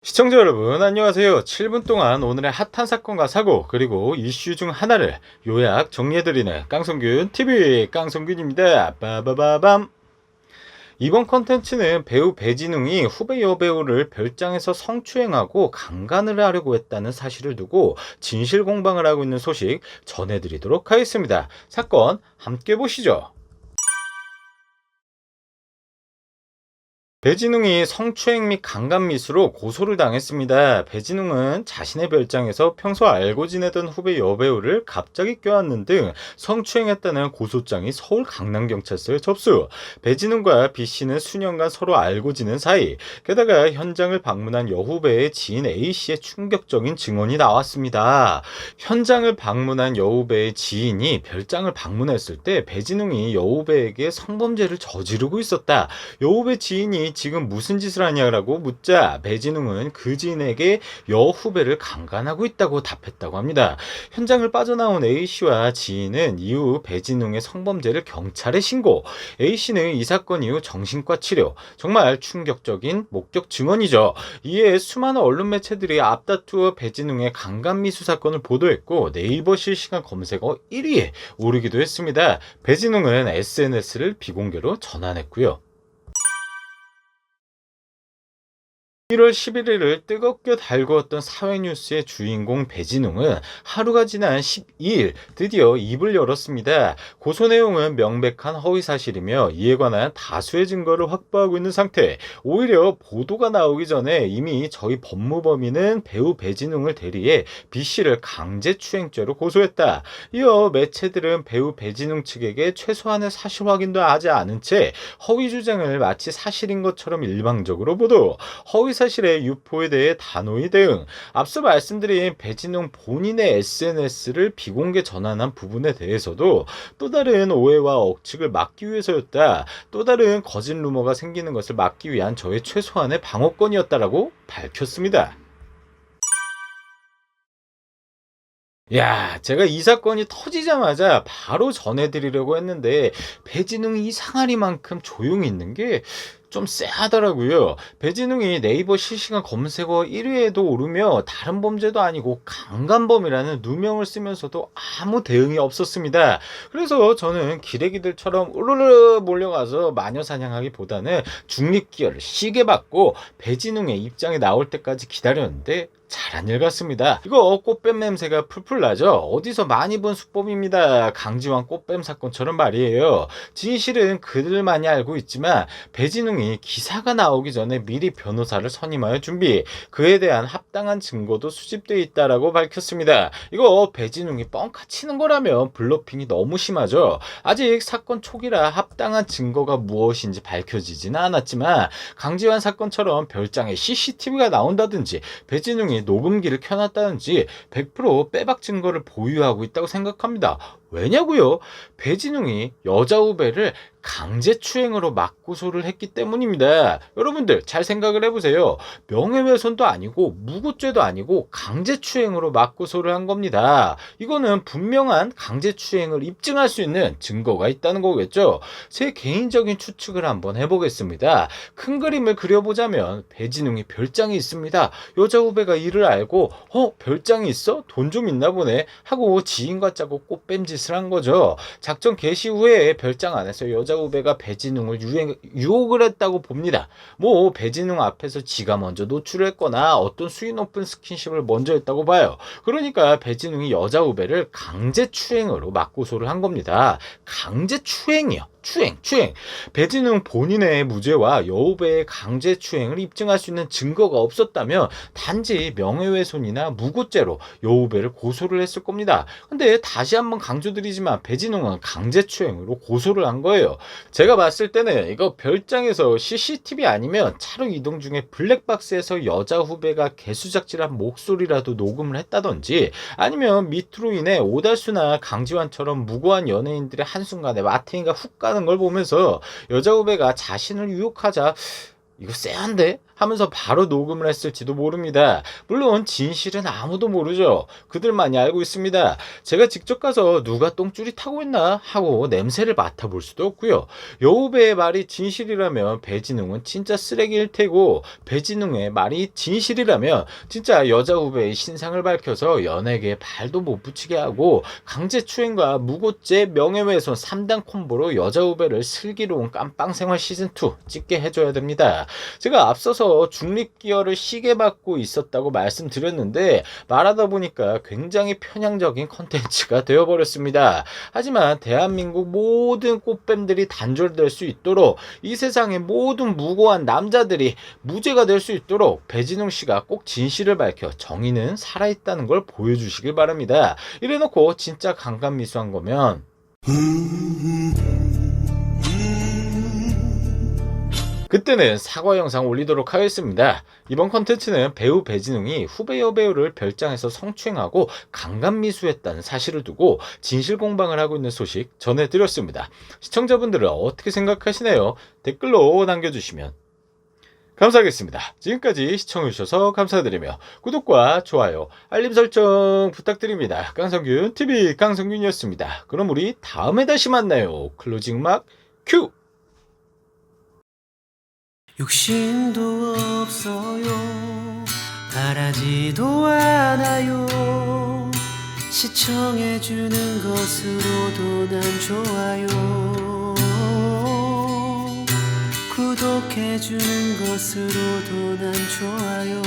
시청자 여러분 안녕하세요. 7분 동안 오늘의 핫한 사건과 사고 그리고 이슈 중 하나를 요약 정리해드리는 깡성균 TV 깡성균입니다. 빠바바밤. 이번 컨텐츠는 배우 배진웅이 후배 여배우를 별장에서 성추행하고 강간을 하려고 했다는 사실을 두고 진실 공방을 하고 있는 소식 전해드리도록 하겠습니다. 사건 함께 보시죠. 배진웅이 성추행 및 강간미수로 고소를 당했습니다. 배진웅은 자신의 별장에서 평소 알고 지내던 후배 여배우를 갑자기 껴안는 등 성추행했다는 고소장이 서울 강남경찰서에 접수. 배진웅과 B씨는 수년간 서로 알고 지낸 사이. 게다가 현장을 방문한 여후배의 지인 A씨의 충격적인 증언이 나왔습니다. 현장을 방문한 여후배의 지인이 별장을 방문했을 때 배진웅이 여후배에게 성범죄를 저지르고 있었다. 여후배 지인이 지금 무슨 짓을 하냐고 묻자 배진웅은 그 지인에게 여후배를 강간하고 있다고 답했다고 합니다. 현장을 빠져나온 A씨와 지인은 이후 배진웅의 성범죄를 경찰에 신고. A씨는 이 사건 이후 정신과 치료. 정말 충격적인 목격 증언이죠. 이에 수많은 언론 매체들이 앞다투어 배진웅의 강간미수 사건을 보도했고 네이버 실시간 검색어 1위에 오르기도 했습니다. 배진웅은 SNS를 비공개로 전환했고요. 1월 11일을 뜨겁게 달구었던 사회뉴스의 주인공 배진웅은 하루가 지난 12일 드디어 입을 열었습니다. 고소 내용은 명백한 허위사실이며 이에 관한 다수의 증거를 확보하고 있는 상태. 오히려 보도가 나오기 전에 이미 저희 법무법인은 배우 배진웅을 대리해 B씨를 강제추행죄로 고소했다. 이어 매체들은 배우 배진웅 측에게 최소한의 사실 확인도 하지 않은 채 허위 주장을 마치 사실인 것처럼 일방적으로 보도. 허위 사실의 유포에 대해 단호히 대응. 앞서 말씀드린 배진웅 본인의 SNS를 비공개 전환한 부분에 대해서도 또 다른 오해와 억측을 막기 위해서였다. 또 다른 거짓 루머가 생기는 것을 막기 위한 저의 최소한의 방어권이었다라고 밝혔습니다. 야, 제가 이 사건이 터지자마자 바로 전해드리려고 했는데 배진웅이 이 상아리만큼 조용히 있는 게 좀 쎄하더라고요. 배진웅이 네이버 실시간 검색어 1위에도 오르며 다른 범죄도 아니고 강간범이라는 누명을 쓰면서도 아무 대응이 없었습니다. 그래서 저는 기레기들처럼 우르르 몰려가서 마녀 사냥하기보다는 중립기어를 시게 받고 배진웅의 입장에 나올 때까지 기다렸는데 잘 안 읽었습니다. 이거 꽃뱀 냄새가 풀풀 나죠? 어디서 많이 본 수법입니다. 강지환 꽃뱀 사건처럼 말이에요. 진실은 그들만이 알고 있지만 배진웅이 기사가 나오기 전에 미리 변호사를 선임하여 준비, 그에 대한 합당한 증거도 수집되어 있다라고 밝혔습니다. 이거 배진웅이 뻥카 치는 거라면 블러핑이 너무 심하죠? 아직 사건 초기라 합당한 증거가 무엇인지 밝혀지지는 않았지만 강지환 사건처럼 별장에 CCTV가 나온다든지 배진웅이 녹음기를 켜놨다든지 100% 빼박 증거를 보유하고 있다고 생각합니다. 왜냐고요? 배진웅이 여자 후배를 강제추행으로 맞고소를 했기 때문입니다. 여러분들 잘 생각을 해보세요. 명예훼손도 아니고 무고죄도 아니고 강제추행으로 맞고소를 한 겁니다. 이거는 분명한 강제추행을 입증할 수 있는 증거가 있다는 거겠죠. 제 개인적인 추측을 한번 해보겠습니다. 큰 그림을 그려보자면 배진웅이 별장이 있습니다. 여자 후배가 이를 알고 별장이 있어? 돈 좀 있나 보네 하고 지인과 짜고 꽃뱀짓을 한 거죠. 작전 개시 후에 별장 안에서 여자 후배가 배진웅을 유혹을 했다고 봅니다. 뭐 배진웅 앞에서 지가 먼저 노출했거나 어떤 수위 높은 스킨십을 먼저 했다고 봐요. 그러니까 배진웅이 여자 후배를 강제추행으로 맞고소를 한 겁니다. 강제추행이요. 추행. 배진웅 본인의 무죄와 여후배의 강제추행을 입증할 수 있는 증거가 없었다면 단지 명예훼손이나 무고죄로 여후배를 고소를 했을 겁니다. 근데 다시 한번 강조드리지만 배진웅은 강제추행으로 고소를 한 거예요. 제가 봤을 때는 이거 별장에서 CCTV 아니면 차로 이동 중에 블랙박스에서 여자 후배가 개수작질한 목소리라도 녹음을 했다든지 아니면 밑으로 인해 오달수나 강지환처럼 무고한 연예인들의 한순간에 마탱이가 훅 가는 걸 보면서 여자 후배가 자신을 유혹하자 이거 쎄한데? 하면서 바로 녹음을 했을지도 모릅니다. 물론 진실은 아무도 모르죠. 그들만이 알고 있습니다. 제가 직접 가서 누가 똥줄이 타고 있나 하고 냄새를 맡아볼 수도 없고요. 여우배의 말이 진실이라면 배진웅은 진짜 쓰레기일 테고, 배진웅의 말이 진실이라면 진짜 여자 후배의 신상을 밝혀서 연예계에 발도 못 붙이게 하고 강제추행과 무고죄 명예훼손 3단 콤보로 여자 후배를 슬기로운 깜빵 생활 시즌2 찍게 해줘야 됩니다. 제가 앞서서 중립기여를 시계받고 있었다고 말씀드렸는데 말하다 보니까 굉장히 편향적인 컨텐츠가 되어버렸습니다. 하지만 대한민국 모든 꽃뱀들이 단절될 수 있도록, 이 세상의 모든 무고한 남자들이 무죄가 될 수 있도록 배진웅 씨가 꼭 진실을 밝혀 정의는 살아있다는 걸 보여주시길 바랍니다. 이래놓고 진짜 강간미수한 거면 그때는 사과 영상 올리도록 하겠습니다. 이번 컨텐츠는 배우 배진웅이 후배 여배우를 별장에서 성추행하고 강간미수했다는 사실을 두고 진실 공방을 하고 있는 소식 전해드렸습니다. 시청자분들은 어떻게 생각하시나요? 댓글로 남겨주시면 감사하겠습니다. 지금까지 시청해주셔서 감사드리며 구독과 좋아요, 알림 설정 부탁드립니다. 깡성균TV 깡성균이었습니다. 그럼 우리 다음에 다시 만나요. 클로징 음악 큐! 욕심도 없어요, 바라지도 않아요. 시청해주는 것으로도 난 좋아요. 구독해주는 것으로도 난 좋아요.